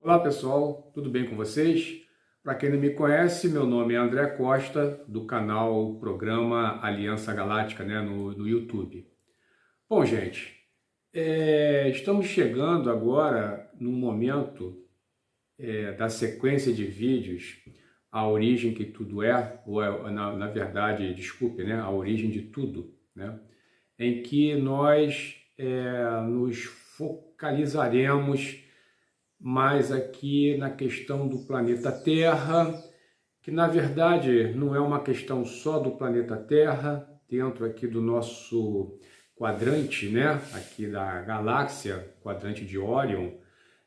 Olá pessoal, tudo bem com vocês? Para quem não me conhece, meu nome é André Costa, do canal Programa Aliança Galáctica, no YouTube. Bom, gente, estamos chegando agora no momento da sequência de vídeos, a origem que tudo é, ou na verdade, desculpe, né, a origem de tudo, né, em que nós nos focalizaremos mais aqui na questão do planeta Terra, que na verdade não é uma questão só do planeta Terra, dentro aqui do nosso quadrante, né, aqui da galáxia, quadrante de Órion,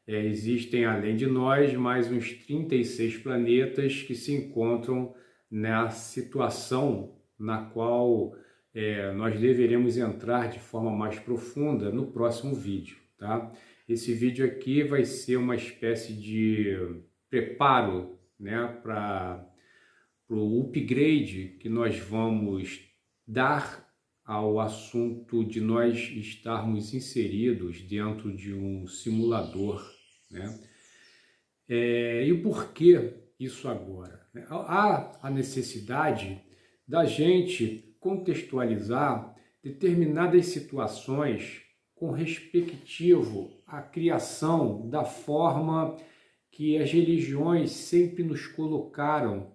existem além de nós mais uns 36 planetas que se encontram na situação na qual nós deveremos entrar de forma mais profunda no próximo vídeo, tá? Esse vídeo aqui vai ser uma espécie de preparo, né, para o upgrade que nós vamos dar ao assunto de nós estarmos inseridos dentro de um simulador, né? E o porquê isso agora? Há a necessidade da gente contextualizar determinadas situações com respectivo à criação da forma que as religiões sempre nos colocaram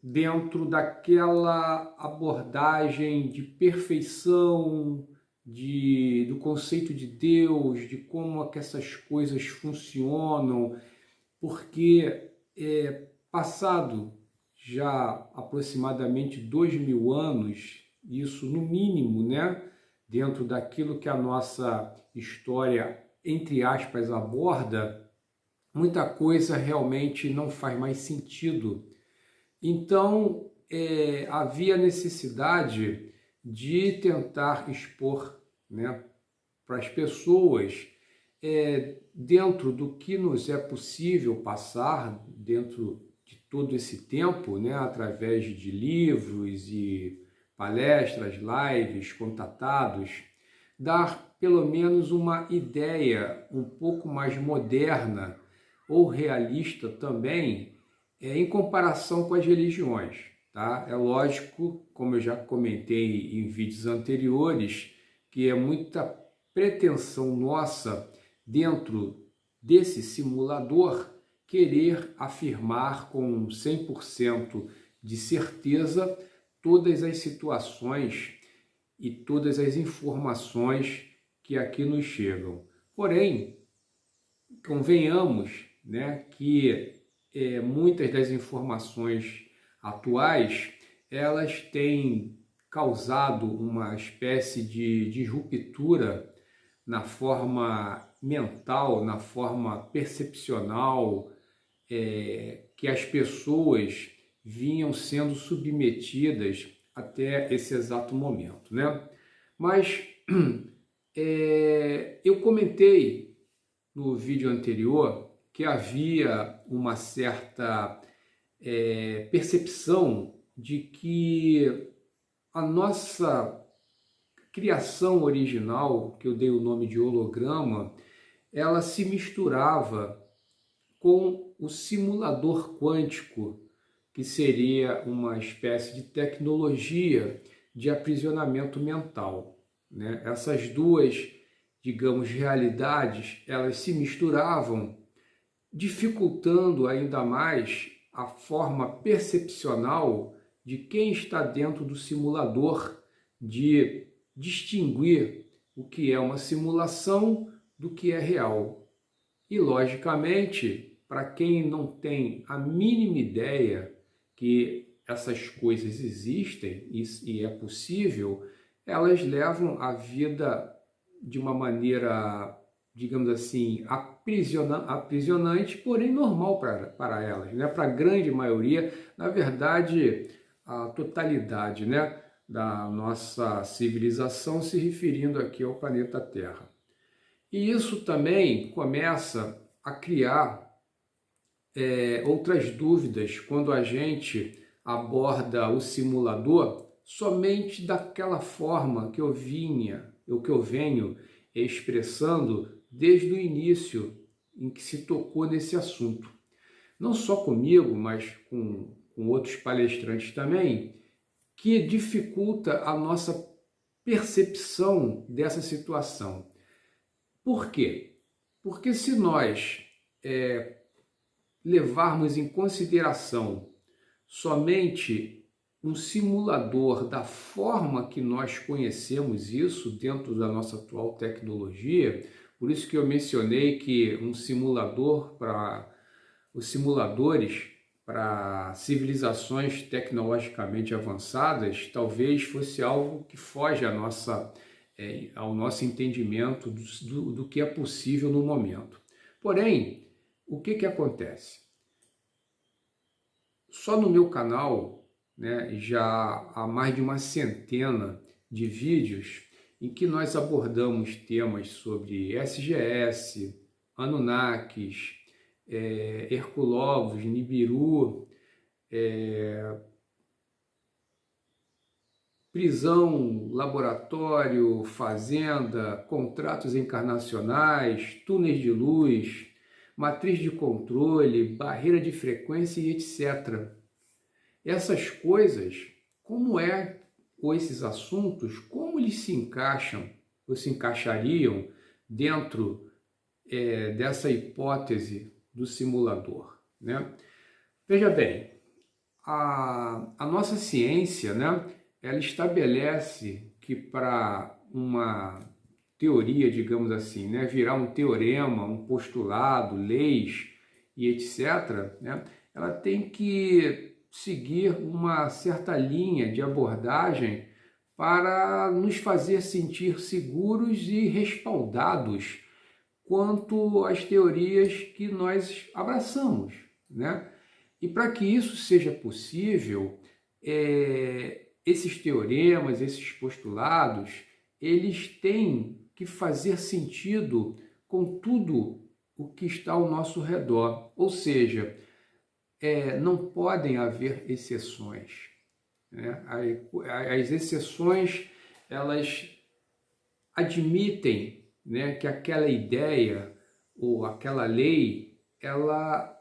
dentro daquela abordagem de perfeição, do conceito de Deus, de como é que essas coisas funcionam, porque passado já aproximadamente 2000 anos, isso no mínimo, né, dentro daquilo que a nossa história, entre aspas, aborda, muita coisa realmente não faz mais sentido. Então, havia necessidade de tentar expor, né, para as pessoas, dentro do que nos é possível passar, dentro de todo esse tempo, né, através de livros e palestras, lives, contatados, dar pelo menos uma ideia um pouco mais moderna ou realista também, em comparação com as religiões, tá? É lógico, como eu já comentei em vídeos anteriores, que é muita pretensão nossa dentro desse simulador querer afirmar com 100% de certeza todas as situações e todas as informações que aqui nos chegam. Porém, convenhamos, né, que muitas das informações atuais, elas têm causado uma espécie de ruptura na forma mental, na forma percepcional, que as pessoas vinham sendo submetidas até esse exato momento, né? Mas eu comentei no vídeo anterior que havia uma certa percepção de que a nossa criação original, que eu dei o nome de holograma, ela se misturava com o simulador quântico, que seria uma espécie de tecnologia de aprisionamento mental, né? Essas duas, digamos, realidades, elas se misturavam, dificultando ainda mais a forma percepcional de quem está dentro do simulador de distinguir o que é uma simulação do que é real. E, logicamente, para quem não tem a mínima ideia que essas coisas existem e é possível, elas levam a vida de uma maneira, digamos assim, aprisionante, porém normal para elas, né? Para a grande maioria, na verdade, a totalidade, né, da nossa civilização, se referindo aqui ao planeta Terra. E isso também começa a criar outras dúvidas quando a gente aborda o simulador somente daquela forma que eu venho expressando desde o início em que se tocou nesse assunto. Não só comigo, mas com outros palestrantes também, que dificulta a nossa percepção dessa situação. Por quê? Porque se nós levarmos em consideração somente um simulador da forma que nós conhecemos isso dentro da nossa atual tecnologia, por isso que eu mencionei que os simuladores para civilizações tecnologicamente avançadas talvez fosse algo que foge ao nosso entendimento do que é possível no momento. Porém, o que acontece? Só no meu canal, né, já há mais de uma centena de vídeos em que nós abordamos temas sobre SGS, Anunnakis, Herculóbulos, Nibiru, prisão, laboratório, fazenda, contratos encarnacionais, túneis de luz, matriz de controle, barreira de frequência e etc. Essas coisas, ou esses assuntos, como eles se encaixam ou se encaixariam dentro dessa hipótese do simulador, né? Veja bem, a nossa ciência, né, ela estabelece que para uma teoria, digamos assim, né, virar um teorema, um postulado, leis e etc., né, ela tem que seguir uma certa linha de abordagem para nos fazer sentir seguros e respaldados quanto às teorias que nós abraçamos, né? E para que isso seja possível, esses teoremas, esses postulados, eles têm que fazer sentido com tudo o que está ao nosso redor. Ou seja, não podem haver exceções, né? As exceções, elas admitem, né, que aquela ideia ou aquela lei, ela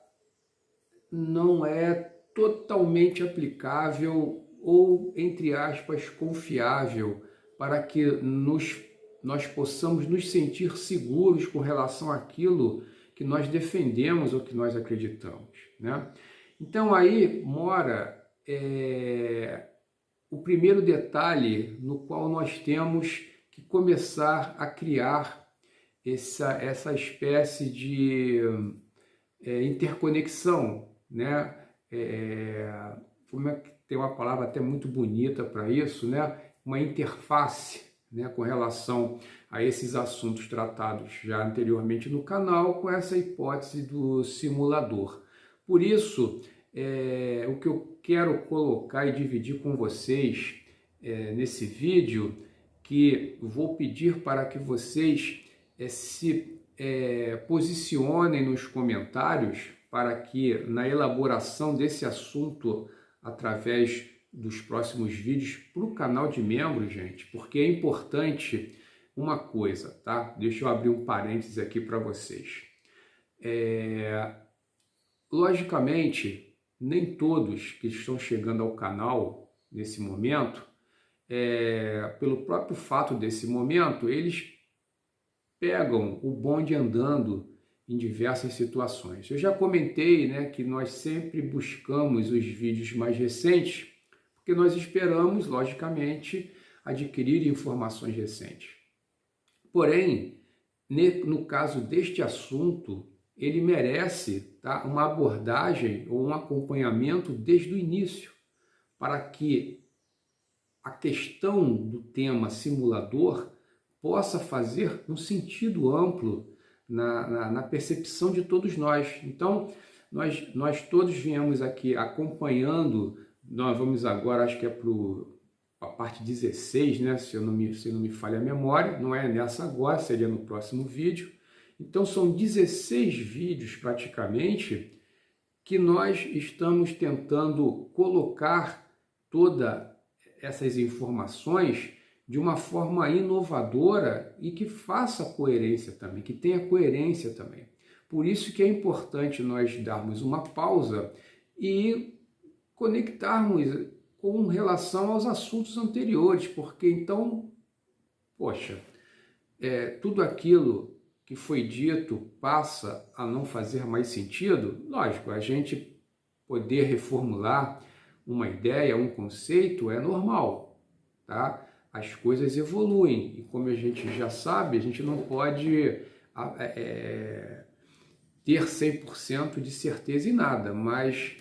não é totalmente aplicável ou, entre aspas, confiável para que nós possamos nos sentir seguros com relação àquilo que nós defendemos ou que nós acreditamos, né? Então aí mora o primeiro detalhe no qual nós temos que começar a criar essa espécie de interconexão, né? Tem uma palavra até muito bonita para isso, né? Uma interface, né, com relação a esses assuntos tratados já anteriormente no canal, com essa hipótese do simulador. Por isso, o que eu quero colocar e dividir com vocês nesse vídeo, que vou pedir para que vocês se posicionem nos comentários para que na elaboração desse assunto através dos próximos vídeos para o canal de membros, gente, porque é importante uma coisa, tá? Deixa eu abrir um parênteses aqui para vocês. Logicamente, nem todos que estão chegando ao canal nesse momento, pelo próprio fato desse momento, eles pegam o bonde andando em diversas situações. Eu já comentei, né, que nós sempre buscamos os vídeos mais recentes, porque nós esperamos, logicamente, adquirir informações recentes. Porém, no caso deste assunto, ele merece, tá, uma abordagem ou um acompanhamento desde o início, para que a questão do tema simulador possa fazer um sentido amplo na percepção de todos nós. Então, nós todos viemos aqui acompanhando, nós vamos agora, acho que é para a parte 16, né? Se não me falha a memória, não é nessa agora, seria no próximo vídeo. Então, são 16 vídeos praticamente que nós estamos tentando colocar todas essas informações de uma forma inovadora e que faça coerência também, que tenha coerência também. Por isso que é importante nós darmos uma pausa e conectarmos com relação aos assuntos anteriores, porque então, poxa, tudo aquilo que foi dito passa a não fazer mais sentido. Lógico, a gente poder reformular uma ideia, um conceito é normal, tá? As coisas evoluem e, como a gente já sabe, a gente não pode ter 100% de certeza em nada, mas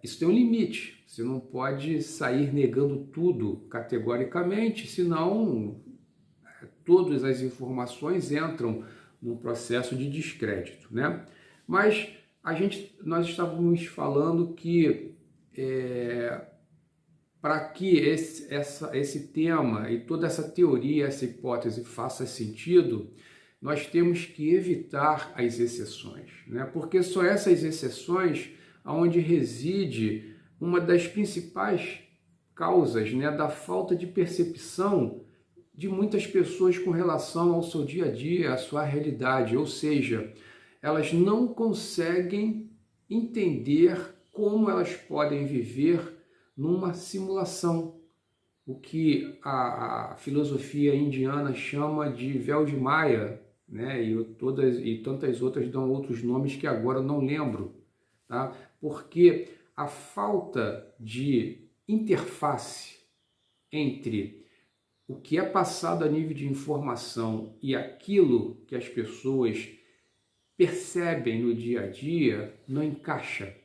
isso tem um limite. Você não pode sair negando tudo categoricamente, senão todas as informações entram num processo de descrédito, né? Mas nós estávamos falando que para que esse tema e toda essa teoria, essa hipótese faça sentido, nós temos que evitar as exceções, né? Porque são essas exceções onde reside uma das principais causas, né, da falta de percepção de muitas pessoas com relação ao seu dia a dia, à sua realidade, ou seja, elas não conseguem entender como elas podem viver numa simulação, o que a filosofia indiana chama de véu de Maia, né? E tantas outras dão outros nomes que agora eu não lembro, tá? Porque a falta de interface entre o que é passado a nível de informação e aquilo que as pessoas percebem no dia a dia não encaixa.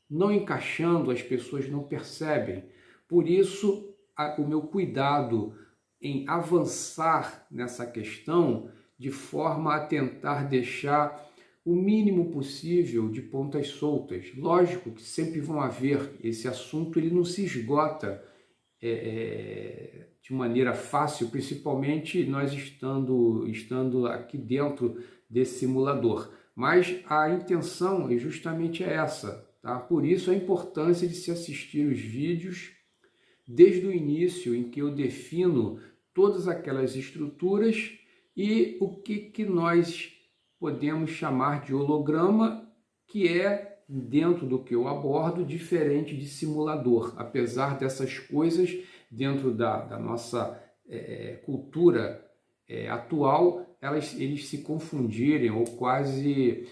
Não encaixando, as pessoas não percebem. Por isso, o meu cuidado em avançar nessa questão de forma a tentar deixar o mínimo possível de pontas soltas. Lógico que sempre vão haver, esse assunto ele não se esgota de maneira fácil, principalmente nós estando aqui dentro desse simulador. Mas a intenção é justamente essa, tá? Por isso a importância de se assistir os vídeos desde o início, em que eu defino todas aquelas estruturas e o que nós podemos chamar de holograma, que é, dentro do que eu abordo, diferente de simulador. Apesar dessas coisas, dentro da nossa cultura atual, eles se confundirem ou quase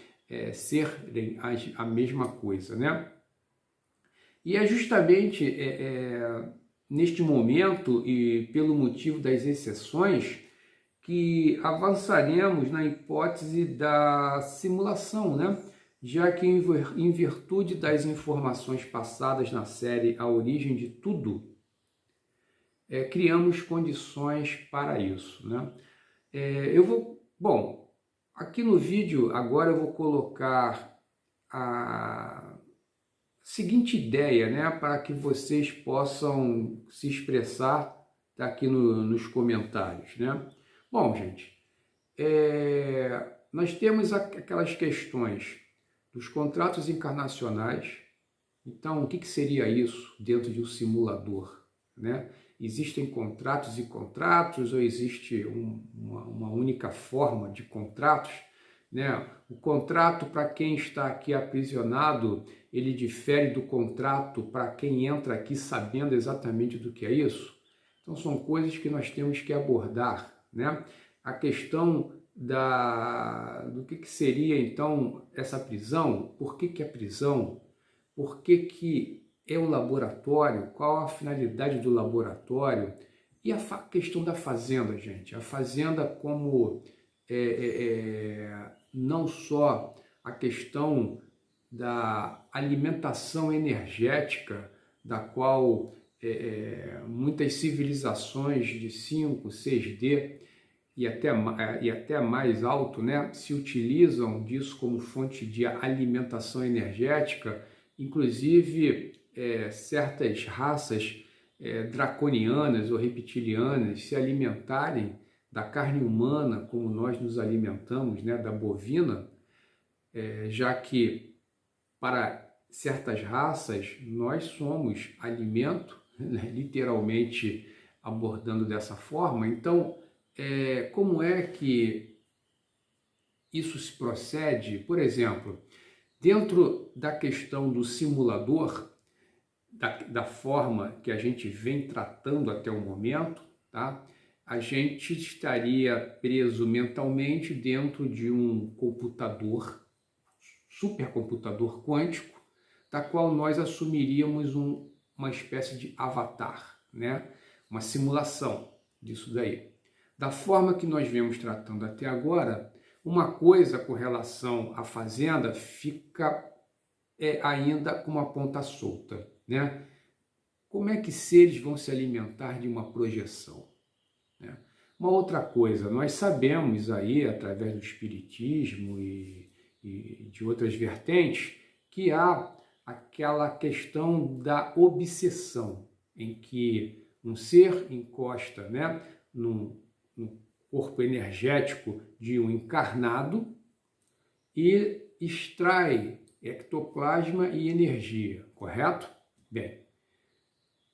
serem a mesma coisa, né? E é justamente neste momento e pelo motivo das exceções que avançaremos na hipótese da simulação, né? Já que em virtude das informações passadas na série A Origem de Tudo, criamos condições para isso, né? Bom, aqui no vídeo agora eu vou colocar a seguinte ideia, né, para que vocês possam se expressar aqui nos comentários, né? Bom, gente, nós temos aquelas questões dos contratos encarnacionais. Então, o que seria isso dentro de um simulador, né? Existem contratos e contratos ou existe uma única forma de contratos, né? O contrato para quem está aqui aprisionado, ele difere do contrato para quem entra aqui sabendo exatamente do que é isso. Então são coisas que nós temos que abordar, né? A questão do que seria então essa prisão, por que é prisão, por que é um laboratório, qual a finalidade do laboratório e a questão da fazenda, gente. A fazenda como não só a questão da alimentação energética, da qual muitas civilizações de 5, 6D e até mais alto, né, se utilizam disso como fonte de alimentação energética, inclusive certas raças draconianas ou reptilianas se alimentarem da carne humana como nós nos alimentamos, né, da bovina, já que para certas raças nós somos alimento, né, literalmente abordando dessa forma. Então, como é que isso se procede? Por exemplo, dentro da questão do simulador, da forma que a gente vem tratando até o momento, tá? A gente estaria preso mentalmente dentro de um computador, supercomputador quântico, da qual nós assumiríamos uma espécie de avatar, né? Uma simulação disso daí. Da forma que nós vemos tratando até agora, uma coisa com relação à fazenda fica ainda com uma ponta solta, né? Como é que seres vão se alimentar de uma projeção, né? Uma outra coisa, nós sabemos aí, através do espiritismo e de outras vertentes, que há aquela questão da obsessão, em que um ser encosta, né, no corpo energético de um encarnado e extrai ectoplasma e energia, correto? Bem,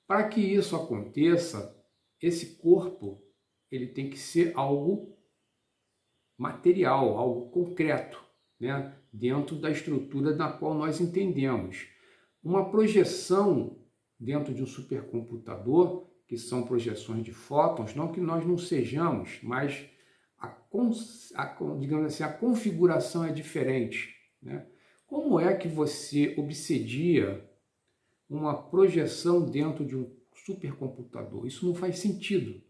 para que isso aconteça, esse corpo ele tem que ser algo material, algo concreto, né? Dentro da estrutura da qual nós entendemos. Uma projeção dentro de um supercomputador, que são projeções de fótons, não que nós não sejamos, mas digamos assim, a configuração é diferente, né? Como é que você obsedia uma projeção dentro de um supercomputador? Isso não faz sentido,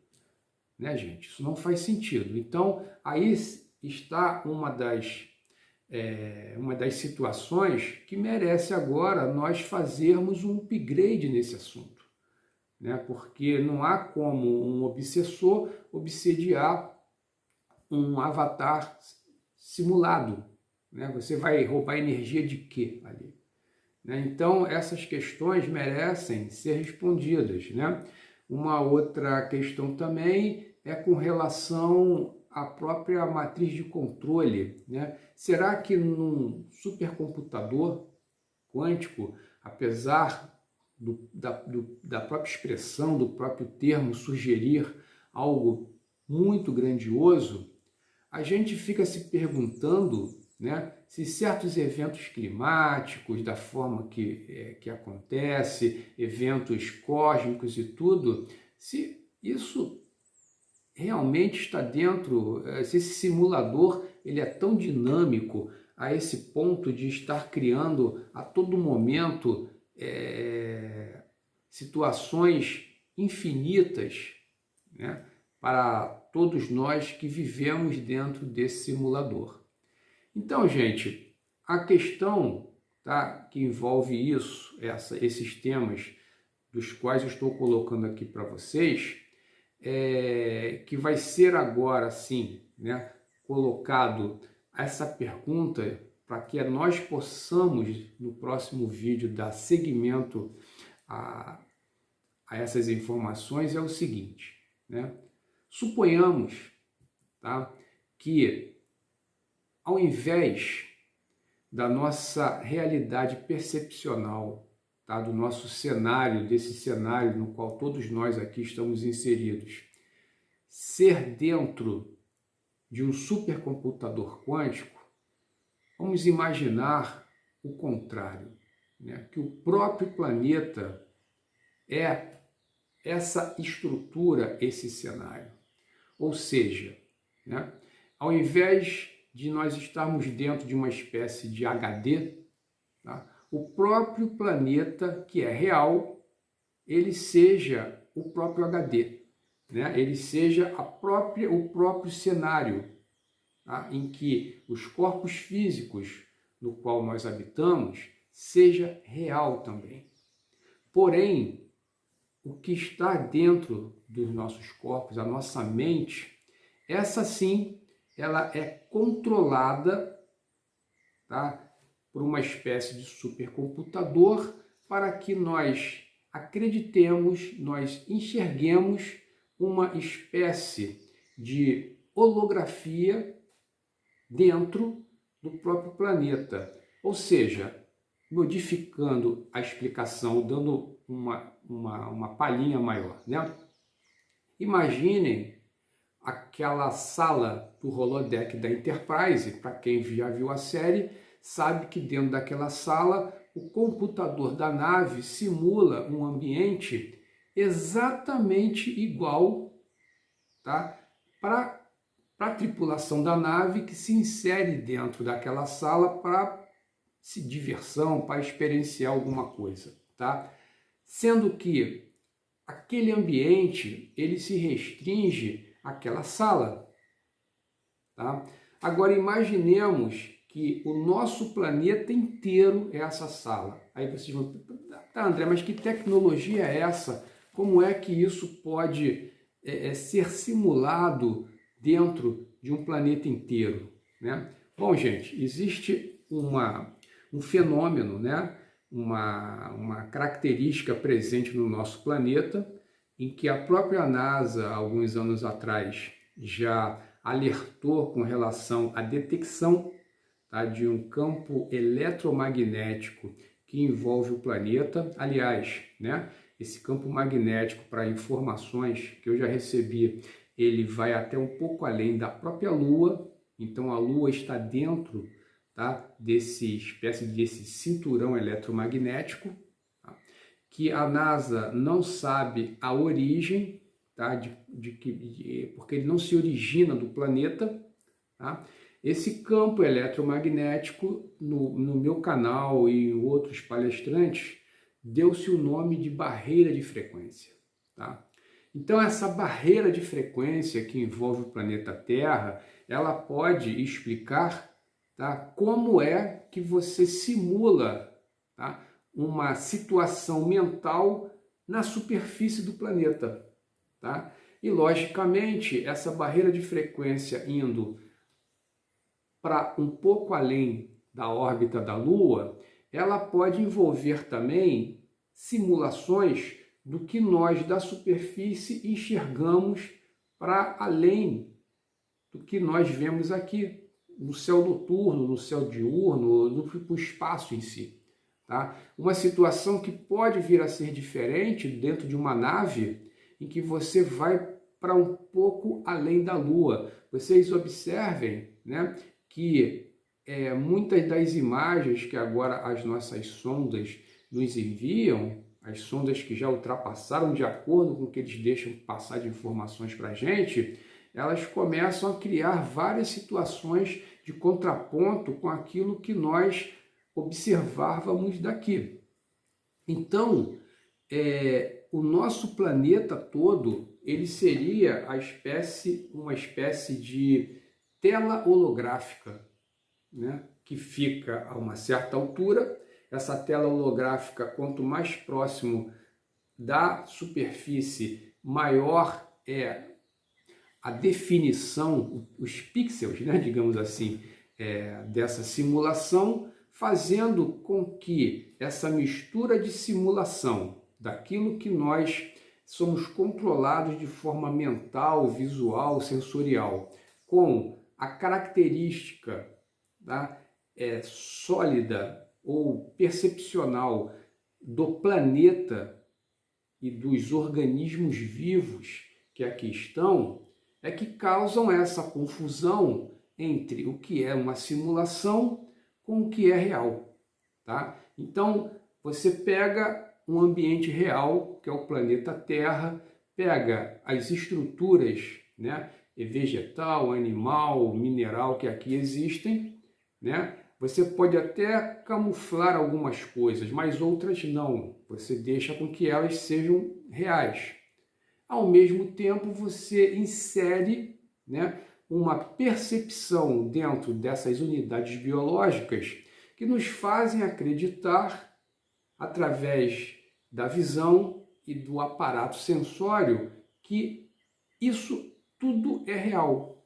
né, gente? Isso não faz sentido. Então, aí está uma das situações que merece agora nós fazermos um upgrade nesse assunto, né? Porque não há como um obsessor obsediar um avatar simulado, né? Você vai roubar energia de quê ali? Né? Então, essas questões merecem ser respondidas, né? Uma outra questão também é com relação à própria matriz de controle, né? Será que num supercomputador quântico, apesar da própria expressão, do próprio termo sugerir algo muito grandioso, a gente fica se perguntando, né, se certos eventos climáticos, da forma que acontece, eventos cósmicos e tudo, se isso realmente está dentro, se esse simulador ele é tão dinâmico a esse ponto de estar criando a todo momento situações infinitas, né, para todos nós que vivemos dentro desse simulador. Então, gente, a questão, tá, que envolve isso, esses temas dos quais eu estou colocando aqui para vocês, que vai ser agora, sim, né, colocado essa pergunta para que nós possamos, no próximo vídeo, dar seguimento a essas informações, é o seguinte, né? Suponhamos, tá, que ao invés da nossa realidade percepcional, tá, do nosso cenário, desse cenário no qual todos nós aqui estamos inseridos, ser dentro de um supercomputador quântico, vamos imaginar o contrário, né? Que o próprio planeta é essa estrutura, esse cenário. Ou seja, né, ao invés de nós estarmos dentro de uma espécie de HD, tá, o próprio planeta, que é real, ele seja o próprio HD, né? Ele seja o próprio cenário, tá, em que os corpos físicos no qual nós habitamos seja real também. Porém, o que está dentro dos nossos corpos, a nossa mente, essa sim, ela é controlada, tá, por uma espécie de supercomputador para que nós acreditemos, nós enxerguemos uma espécie de holografia dentro do próprio planeta. Ou seja, modificando a explicação, dando uma palhinha maior, né? Imaginem aquela sala do holodeck da Enterprise. Para quem já viu a série, sabe que dentro daquela sala o computador da nave simula um ambiente exatamente igual, tá? Para a tripulação da nave que se insere dentro daquela sala para se diversão, para experienciar alguma coisa, tá? Sendo que aquele ambiente ele se restringe àquela sala, tá? Agora imaginemos que o nosso planeta inteiro é essa sala. Aí vocês vão, tá, André, mas que tecnologia é essa? Como é que isso pode ser simulado dentro de um planeta inteiro, né? Bom, gente, existe um fenômeno, né? Uma característica presente no nosso planeta, em que a própria NASA, alguns anos atrás, já alertou com relação à detecção, tá, de um campo eletromagnético que envolve o planeta. Aliás, né, esse campo magnético, para informações que eu já recebi, ele vai até um pouco além da própria Lua. Então a Lua está dentro, tá, desse cinturão eletromagnético, tá, que a NASA não sabe a origem, tá, porque ele não se origina do planeta, tá? Esse campo eletromagnético, no meu canal e em outros palestrantes, deu-se o nome de barreira de frequência, tá? Então, essa barreira de frequência que envolve o planeta Terra, ela pode explicar, tá, como é que você simula, tá, uma situação mental na superfície do planeta, tá? E, logicamente, essa barreira de frequência indo para um pouco além da órbita da Lua, ela pode envolver também simulações do que nós da superfície enxergamos para além do que nós vemos aqui no céu noturno, no céu diurno, no espaço em si, tá? Uma situação que pode vir a ser diferente dentro de uma nave em que você vai para um pouco além da Lua. Vocês observem, né, que muitas das imagens que agora as nossas sondas nos enviam, as sondas que já ultrapassaram de acordo com o que eles deixam passar de informações para a gente, elas começam a criar várias situações de contraponto com aquilo que nós observávamos daqui. Então, o nosso planeta todo, ele seria uma espécie de tela holográfica, né, que fica a uma certa altura. Essa tela holográfica, quanto mais próximo da superfície, maior é a definição, os pixels, né, digamos assim, dessa simulação, fazendo com que essa mistura de simulação daquilo que nós somos controlados de forma mental, visual, sensorial, com a característica, tá, sólida ou percepcional do planeta e dos organismos vivos que aqui estão, é que causam essa confusão entre o que é uma simulação com o que é real, tá? Então, você pega um ambiente real, que é o planeta Terra, pega as estruturas, né, vegetal, animal, mineral que aqui existem, né? Você pode até camuflar algumas coisas, mas outras não. Você deixa com que elas sejam reais. Ao mesmo tempo, você insere, né, uma percepção dentro dessas unidades biológicas que nos fazem acreditar, através da visão e do aparato sensório, que isso tudo é real.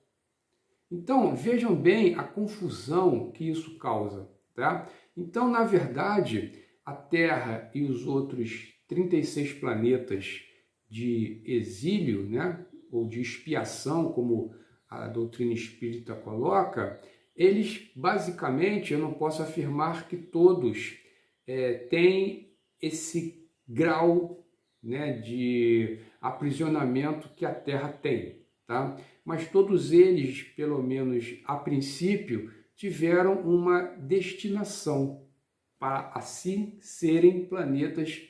Então, vejam bem a confusão que isso causa, tá? Então, na verdade, a Terra e os outros 36 planetas de exílio, né, ou de expiação, como a doutrina espírita coloca, eles, basicamente, eu não posso afirmar que todos têm esse grau, né, de aprisionamento que a Terra tem, tá? Mas todos eles, pelo menos a princípio, tiveram uma destinação para assim serem planetas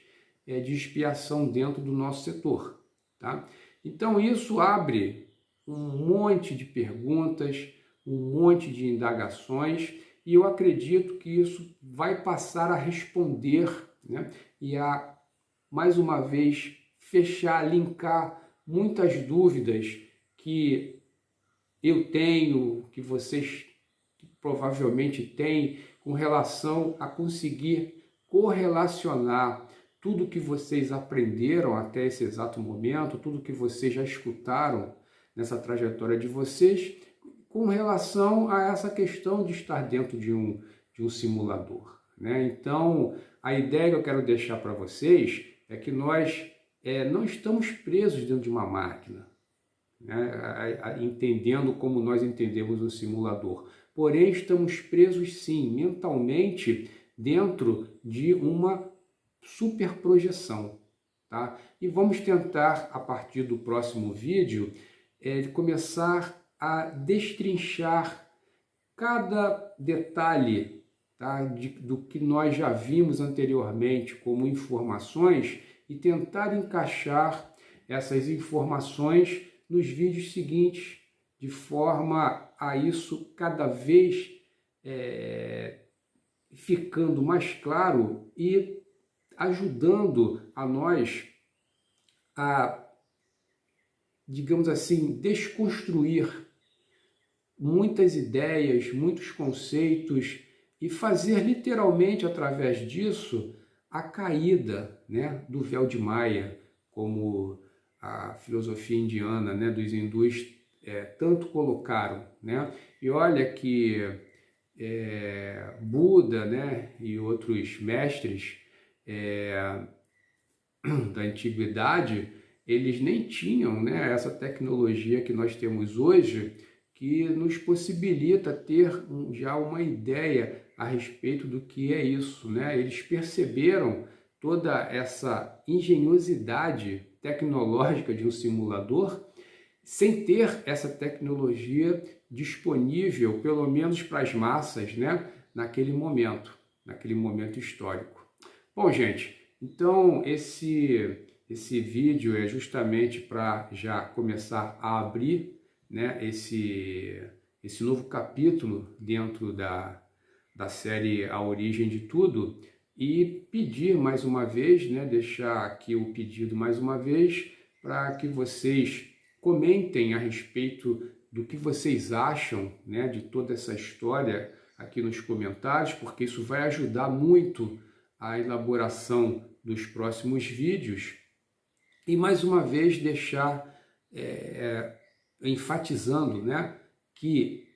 de expiação dentro do nosso setor, tá? Então isso abre um monte de perguntas, um monte de indagações, e eu acredito que isso vai passar a responder, né? E a, mais uma vez, fechar, linkar muitas dúvidas que eu tenho, que vocês provavelmente têm, com relação a conseguir correlacionar tudo que vocês aprenderam até esse exato momento, tudo que vocês já escutaram nessa trajetória de vocês, com relação a essa questão de estar dentro de um simulador, né? Então, a ideia que eu quero deixar para vocês é que nós não estamos presos dentro de uma máquina, né? Entendendo como nós entendemos um simulador. Porém, estamos presos, sim, mentalmente, dentro de uma superprojeção, tá? E vamos tentar, a partir do próximo vídeo, começar a destrinchar cada detalhe, tá? Do que nós já vimos anteriormente como informações e tentar encaixar essas informações nos vídeos seguintes, de forma a isso cada vez ficando mais claro e ajudando a nós a, digamos assim, desconstruir muitas ideias, muitos conceitos e fazer literalmente através disso a caída, né, do véu de Maia, como a filosofia indiana, né, dos hindus tanto colocaram, né? E olha que Buda, né, e outros mestres da antiguidade, eles nem tinham, né, essa tecnologia que nós temos hoje, que nos possibilita ter já uma ideia a respeito do que é isso, né? Eles perceberam toda essa engenhosidade tecnológica de um simulador sem ter essa tecnologia disponível, pelo menos para as massas, né? naquele momento histórico. Bom, gente, então esse vídeo é justamente para já começar a abrir, né, esse novo capítulo dentro da série A Origem de Tudo, e pedir mais uma vez, né, deixar aqui o pedido mais uma vez, para que vocês comentem a respeito do que vocês acham, né, de toda essa história aqui nos comentários, porque isso vai ajudar muito a elaboração dos próximos vídeos. E mais uma vez deixar enfatizando, né, que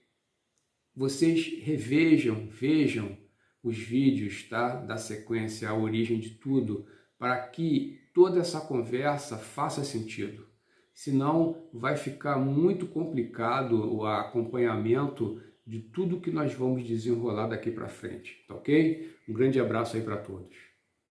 vocês vejam os vídeos, tá, da sequência A Origem de Tudo, para que toda essa conversa faça sentido. Senão vai ficar muito complicado o acompanhamento de tudo que nós vamos desenrolar daqui para frente, tá ok? Um grande abraço aí para todos.